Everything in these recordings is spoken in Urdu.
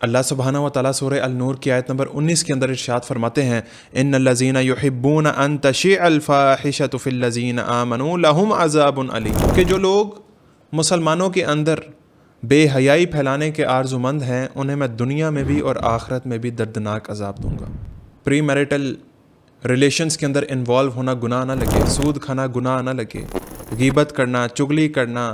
اللہ سبحانہ و تعالیٰ سورہ النور کی آیت نمبر 19 کے اندر ارشاد فرماتے ہیں ان الذین یحبون ان تشیع الفاحشۃ فی الذین آمنوا لہم عذاب علیم، کہ جو لوگ مسلمانوں کے اندر بے حیائی پھیلانے کے آرزومند ہیں انہیں میں دنیا میں بھی اور آخرت میں بھی دردناک عذاب دوں گا۔ پری میریٹل ریلیشنز کے اندر انوالو ہونا گناہ نہ لگے، سود کھانا گناہ نہ لگے، غیبت کرنا، چغلی کرنا،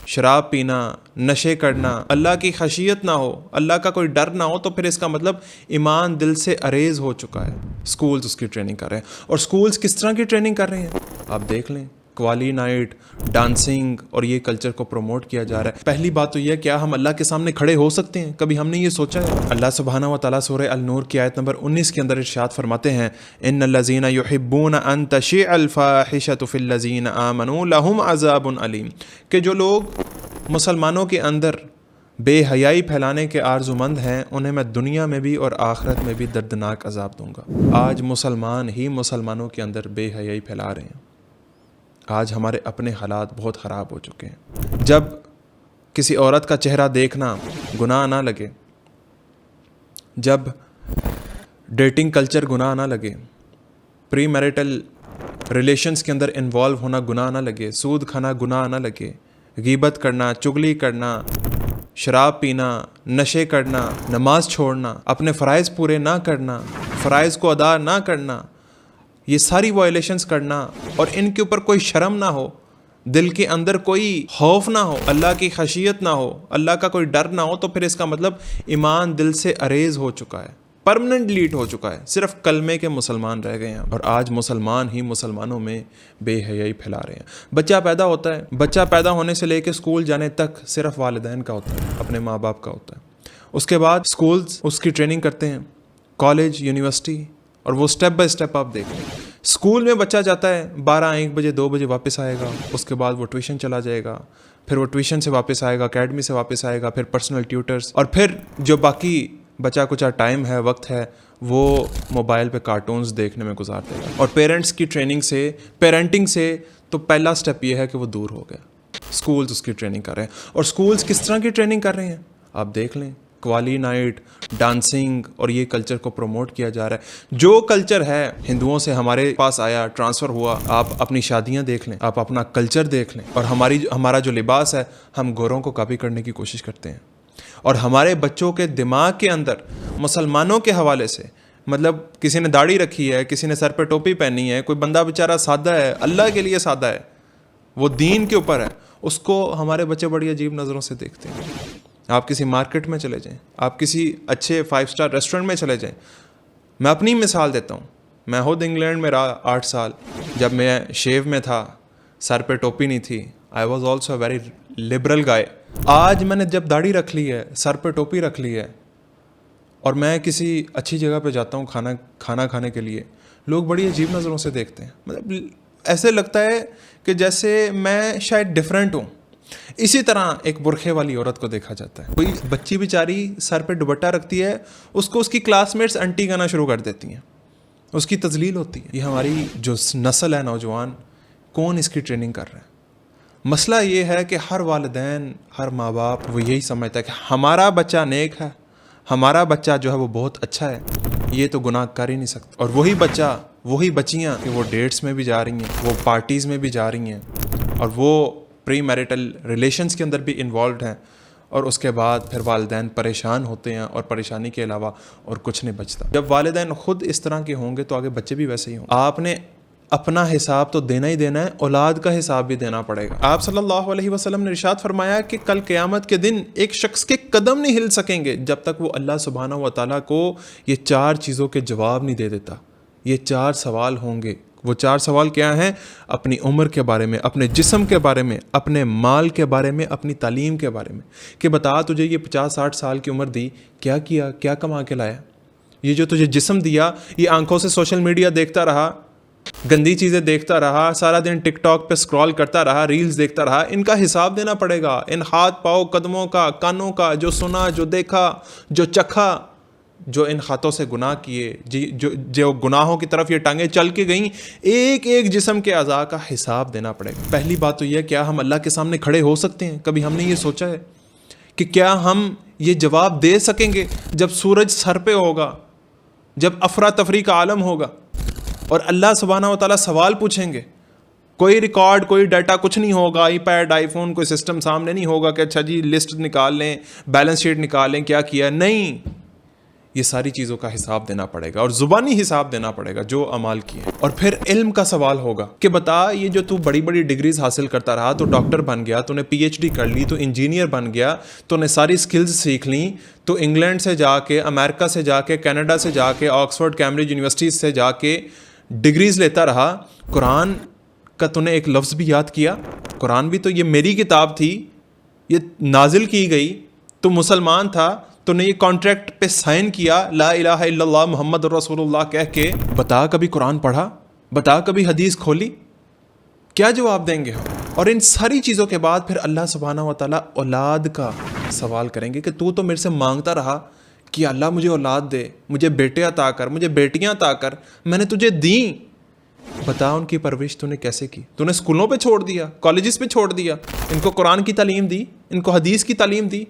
شراب پینا، نشے کرنا، اللہ کی خشیت نہ ہو، اللہ کا کوئی ڈر نہ ہو، تو پھر اس کا مطلب ایمان دل سے اریز ہو چکا ہے۔ سکولز اس کی ٹریننگ کر رہے ہیں، اور سکولز کس طرح کی ٹریننگ کر رہے ہیں آپ دیکھ لیں۔ قوالی نائٹ، ڈانسنگ اور یہ کلچر کو پروموٹ کیا جا رہا ہے۔ پہلی بات تو یہ کیا ہم اللہ کے سامنے کھڑے ہو سکتے ہیں؟ کبھی ہم نے یہ سوچا ہے؟ اللہ سبحانہ و تعالیٰ سورہ النور کی آیت نمبر 19 کے اندر ارشاد فرماتے ہیں ان الذین یحبون ان تشیع الفاحشۃ فی الذین آمنوا لہم عذاب علیم، کہ جو لوگ مسلمانوں کے اندر بے حیائی پھیلانے کے آرزومند ہیں انہیں میں دنیا میں بھی اور آخرت میں بھی دردناک عذاب دوں گا۔ آج مسلمان ہی مسلمانوں کے اندر بے حیائی پھیلا رہے ہیں۔ آج ہمارے اپنے حالات بہت خراب ہو چکے ہیں۔ جب کسی عورت کا چہرہ دیکھنا گناہ نہ لگے، جب ڈیٹنگ کلچر گناہ نہ لگے، پری میریٹل ریلیشنز کے اندر انوالو ہونا گناہ نہ لگے، سود کھانا گناہ نہ لگے، غیبت کرنا، چغلی کرنا، شراب پینا، نشے کرنا، نماز چھوڑنا، اپنے فرائض پورے نہ کرنا، فرائض کو ادا نہ کرنا، یہ ساری وائلیشنز کرنا، اور ان کے اوپر کوئی شرم نہ ہو، دل کے اندر کوئی خوف نہ ہو، اللہ کی خشیت نہ ہو، اللہ کا کوئی ڈر نہ ہو، تو پھر اس کا مطلب ایمان دل سے اریز ہو چکا ہے، پرمننٹ ڈیلیٹ ہو چکا ہے، صرف کلمے کے مسلمان رہ گئے ہیں۔ اور آج مسلمان ہی مسلمانوں میں بے حیائی پھیلا رہے ہیں۔ بچہ پیدا ہوتا ہے، بچہ پیدا ہونے سے لے کے اسکول جانے تک صرف والدین کا ہوتا ہے، اپنے ماں باپ کا ہوتا ہے۔ اس کے بعد اسکولز اس کی ٹریننگ کرتے ہیں، کالج، یونیورسٹی، اور وہ سٹیپ بائی سٹیپ آپ دیکھ لیں۔ اسکول میں بچہ جاتا ہے 12، 1 بجے، 2 بجے واپس آئے گا، اس کے بعد وہ ٹیوشن چلا جائے گا، پھر وہ ٹیوشن سے واپس آئے گا، اکیڈمی سے واپس آئے گا، پھر پرسنل ٹیوٹرز، اور پھر جو باقی بچا کچا ٹائم ہے، وقت ہے، وہ موبائل پہ کارٹونز دیکھنے میں گزار دے گا۔ اور پیرنٹس کی پیرنٹنگ سے تو پہلا سٹیپ یہ ہے کہ وہ دور ہو گیا۔ سکولز اس کی ٹریننگ کر رہے ہیں، اور سکولز کس طرح کی ٹریننگ کر رہے ہیں آپ دیکھ لیں۔ قوالی نائٹ، ڈانسنگ اور یہ کلچر کو پروموٹ کیا جا رہا ہے۔ جو کلچر ہے ہندوؤں سے ہمارے پاس آیا، ٹرانسفر ہوا، آپ اپنی شادیاں دیکھ لیں، آپ اپنا کلچر دیکھ لیں، اور ہمارا جو لباس ہے ہم گوروں کو کاپی کرنے کی کوشش کرتے ہیں، اور ہمارے بچوں کے دماغ کے اندر مسلمانوں کے حوالے سے، مطلب کسی نے داڑھی رکھی ہے، کسی نے سر پہ ٹوپی پہنی ہے، کوئی بندہ بیچارہ سادہ ہے، اللہ کے لیے سادہ ہے، وہ دین کے اوپر ہے، اس کو ہمارے بچے بڑی عجیب نظروں سے دیکھتے ہیں۔ آپ کسی مارکیٹ میں چلے جائیں، آپ کسی اچھے 5 اسٹار ریسٹورنٹ میں چلے جائیں، میں اپنی مثال دیتا ہوں، میں خود انگلینڈ میں رہا 8 سال، جب میں شیو میں تھا، سر پہ ٹوپی نہیں تھی، I was also a very liberal guy. آج میں نے جب داڑھی رکھ لی ہے، سر پہ ٹوپی رکھ لی ہے، اور میں کسی اچھی جگہ پہ جاتا ہوں کھانا کھانے کے لیے، لوگ بڑی عجیب نظروں سے دیکھتے ہیں، مطلب ایسے لگتا ہے کہ جیسے میں شاید ڈیفرنٹ ہوں۔ اسی طرح ایک برقعے والی عورت کو دیکھا جاتا ہے، کوئی بچی بیچاری سر پہ دوپٹہ رکھتی ہے، اس کو اس کی کلاس میٹس انٹی کہنا شروع کر دیتی ہیں، اس کی تذلیل ہوتی ہے۔ یہ ہماری جو نسل ہے نوجوان، کون اس کی ٹریننگ کر رہا ہے؟ مسئلہ یہ ہے کہ ہر والدین، ہر ماں باپ وہ یہی سمجھتا ہے کہ ہمارا بچہ نیک ہے، ہمارا بچہ جو ہے وہ بہت اچھا ہے، یہ تو گناہ کر ہی نہیں سکتا۔ اور وہی بچہ، وہی بچیاں کہ وہ ڈیٹس میں بھی جا رہی ہیں، وہ پارٹیز میں بھی جا رہی ہیں، اور وہ پری میریٹل ریلیشنز کے اندر بھی انوالوڈ ہیں، اور اس کے بعد پھر والدین پریشان ہوتے ہیں، اور پریشانی کے علاوہ اور کچھ نہیں بچتا۔ جب والدین خود اس طرح کے ہوں گے تو آگے بچے بھی ویسے ہی ہوں۔ آپ نے اپنا حساب تو دینا ہی دینا ہے، اولاد کا حساب بھی دینا پڑے گا۔ آپ صلی اللہ علیہ وسلم نے ارشاد فرمایا کہ کل قیامت کے دن ایک شخص کے قدم نہیں ہل سکیں گے جب تک وہ اللہ سبحانہ و تعالیٰ کو یہ 4 چیزوں کے جواب نہیں دے دیتا۔ یہ 4 سوال ہوں گے۔ وہ 4 سوال کیا ہیں؟ اپنی عمر کے بارے میں، اپنے جسم کے بارے میں، اپنے مال کے بارے میں، اپنی تعلیم کے بارے میں، کہ بتا تجھے یہ 50-60 سال کی عمر دی، کیا کیا، کیا کما کے لایا؟ یہ جو تجھے جسم دیا، یہ آنکھوں سے سوشل میڈیا دیکھتا رہا، گندی چیزیں دیکھتا رہا، سارا دن ٹک ٹاک پہ سکرول کرتا رہا، ریلز دیکھتا رہا، ان کا حساب دینا پڑے گا۔ ان ہاتھ پاؤں قدموں کا، کانوں کا، جو سنا، جو دیکھا، جو چکھا، جو ان خطوں سے گناہ کیے، جو گناہوں کی طرف یہ ٹانگیں چل کے گئیں، ایک ایک جسم کے اعضاء کا حساب دینا پڑے گا۔ پہلی بات تو یہ، کیا ہم اللہ کے سامنے کھڑے ہو سکتے ہیں؟ کبھی ہم نے یہ سوچا ہے کہ کیا ہم یہ جواب دے سکیں گے جب سورج سر پہ ہوگا، جب افراتفری کا عالم ہوگا اور اللہ سبحانہ و تعالیٰ سوال پوچھیں گے؟ کوئی ریکارڈ، کوئی ڈیٹا، کچھ نہیں ہوگا، آئی پیڈ، آئی فون، کوئی سسٹم سامنے نہیں ہوگا کہ اچھا جی لسٹ نکال لیں، بیلنس شیٹ نکال لیں، کیا کیا. نہیں، یہ ساری چیزوں کا حساب دینا پڑے گا اور زبانی حساب دینا پڑے گا جو اعمال کیے. اور پھر علم کا سوال ہوگا کہ بتا یہ جو تو بڑی بڑی ڈگریز حاصل کرتا رہا، تو ڈاکٹر بن گیا، تو نے پی ایچ ڈی کر لی، تو انجینئر بن گیا، تو نے ساری سکلز سیکھ لیں، تو انگلینڈ سے جا کے، امریکہ سے جا کے، کینیڈا سے جا کے، آکسفورڈ کیمبرج یونیورسٹیز سے جا کے ڈگریز لیتا رہا، قرآن کا تو نے ایک لفظ بھی یاد کیا؟ قرآن بھی تو یہ میری کتاب تھی، یہ نازل کی گئی، تو مسلمان تھا، تو نے یہ کانٹریکٹ پہ سائن کیا لا الہ الا اللہ محمد رسول اللہ کہہ کے. بتا کبھی قرآن پڑھا؟ بتا کبھی حدیث کھولی؟ کیا جواب دیں گے ہم؟ اور ان ساری چیزوں کے بعد پھر اللہ سبحانہ و تعالیٰ اولاد کا سوال کریں گے کہ تو میرے سے مانگتا رہا کہ اللہ مجھے اولاد دے، مجھے بیٹے عطا کر، مجھے بیٹیاں عطا کر، میں نے تجھے دیں، بتا ان کی پرورش تو نے کیسے کی؟ تو نے اسکولوں پہ چھوڑ دیا، کالجز پہ چھوڑ دیا، ان کو قرآن کی تعلیم دی، ان کو حدیث کی تعلیم دی،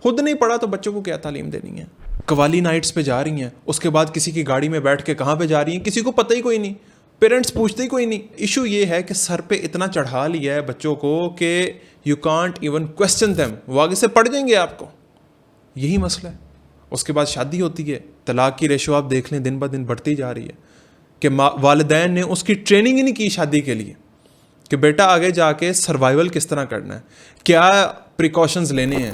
خود نہیں پڑھا تو بچوں کو کیا تعلیم دینی ہے؟ قوالی نائٹس پہ جا رہی ہیں، اس کے بعد کسی کی گاڑی میں بیٹھ کے کہاں پہ جا رہی ہیں کسی کو پتہ ہی کوئی نہیں، پیرنٹس پوچھتے ہی کوئی نہیں. ایشو یہ ہے کہ سر پہ اتنا چڑھا لیا ہے بچوں کو کہ you can't even question them, وہ آگے سے پڑھ جائیں گے آپ کو. یہی مسئلہ ہے. اس کے بعد شادی ہوتی ہے، طلاق کی ریشو آپ دیکھ لیں دن بہ دن بڑھتی جا رہی ہے کہ والدین نے اس کی ٹریننگ ہی نہیں کی شادی کے لیے کہ بیٹا آگے جا کے سروائیول کس طرح کرنا ہے، کیا پریکاشنز لینے ہیں،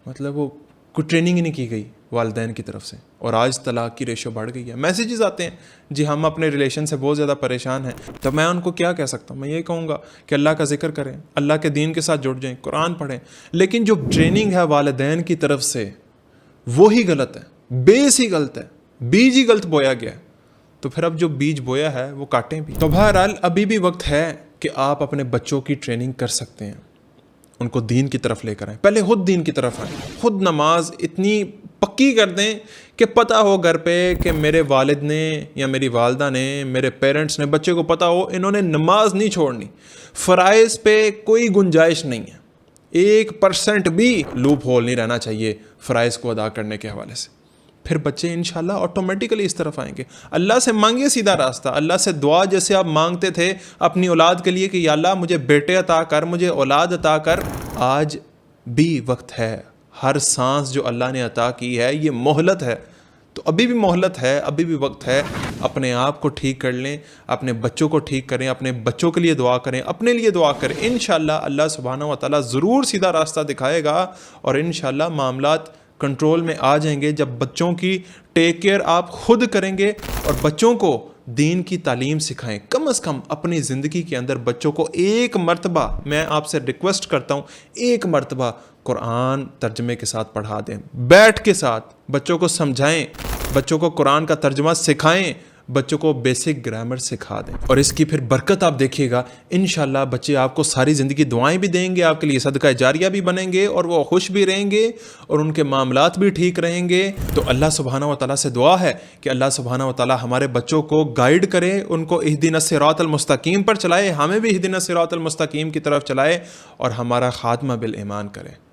مطلب وہ کوئی ٹریننگ ہی نہیں کی گئی والدین کی طرف سے. اور آج طلاق کی ریشو بڑھ گئی ہے. میسیجز آتے ہیں جی ہم اپنے ریلیشن سے بہت زیادہ پریشان ہیں، تو میں ان کو کیا کہہ سکتا ہوں؟ میں یہ کہوں گا کہ اللہ کا ذکر کریں، اللہ کے دین کے ساتھ جڑ جائیں، قرآن پڑھیں. لیکن جو ٹریننگ ہے والدین کی طرف سے وہی غلط ہے، بیس ہی غلط ہے، بیج ہی غلط بویا گیا ہے. تو پھر اب جو بیج بویا ہے وہ کاٹیں بھی. تو بہرحال ابھی بھی وقت ہے کہ آپ اپنے بچوں کی ٹریننگ کر سکتے ہیں، ان کو دین کی طرف لے کر آئیں. پہلے خود دین کی طرف آئیں، خود نماز اتنی پکی کر دیں کہ پتہ ہو گھر پہ کہ میرے والد نے یا میری والدہ نے، میرے پیرنٹس نے، بچے کو پتہ ہو انہوں نے نماز نہیں چھوڑنی، فرائض پہ کوئی گنجائش نہیں ہے، 1% بھی لوپ ہول نہیں رہنا چاہیے فرائض کو ادا کرنے کے حوالے سے. پھر بچے انشاءاللہ آٹومیٹیکلی اس طرف آئیں گے. اللہ سے مانگیے سیدھا راستہ، اللہ سے دعا جیسے آپ مانگتے تھے اپنی اولاد کے لیے کہ یا اللہ مجھے بیٹے عطا کر، مجھے اولاد عطا کر. آج بھی وقت ہے. ہر سانس جو اللہ نے عطا کی ہے یہ مہلت ہے، تو ابھی بھی مہلت ہے، ابھی بھی وقت ہے. اپنے آپ کو ٹھیک کر لیں، اپنے بچوں کو ٹھیک کریں، اپنے بچوں کے لیے دعا کریں، اپنے لیے دعا کریں. انشاءاللہ اللہ سبحانہ و تعالیٰ ضرور سیدھا راستہ دکھائے گا اور انشاءاللہ معاملات کنٹرول میں آ جائیں گے جب بچوں کی ٹیک کیئر آپ خود کریں گے اور بچوں کو دین کی تعلیم سکھائیں. کم از کم اپنی زندگی کے اندر بچوں کو ایک مرتبہ، میں آپ سے ریکویسٹ کرتا ہوں، ایک مرتبہ قرآن ترجمے کے ساتھ پڑھا دیں، بیٹھ کے ساتھ بچوں کو سمجھائیں، بچوں کو قرآن کا ترجمہ سکھائیں، بچوں کو بیسک گرامر سکھا دیں. اور اس کی پھر برکت آپ دیکھیے گا انشاءاللہ. بچے آپ کو ساری زندگی دعائیں بھی دیں گے، آپ کے لیے صدقہ جاریہ بھی بنیں گے اور وہ خوش بھی رہیں گے اور ان کے معاملات بھی ٹھیک رہیں گے. تو اللہ سبحانہ و تعالیٰ سے دعا ہے کہ اللہ سبحانہ و تعالیٰ ہمارے بچوں کو گائیڈ کرے، ان کو اہدنا الصراط المستقیم پر چلائے، ہمیں بھی اہدنا الصراط المستقیم کی طرف چلائے اور ہمارا خاتمہ بالایمان کرے.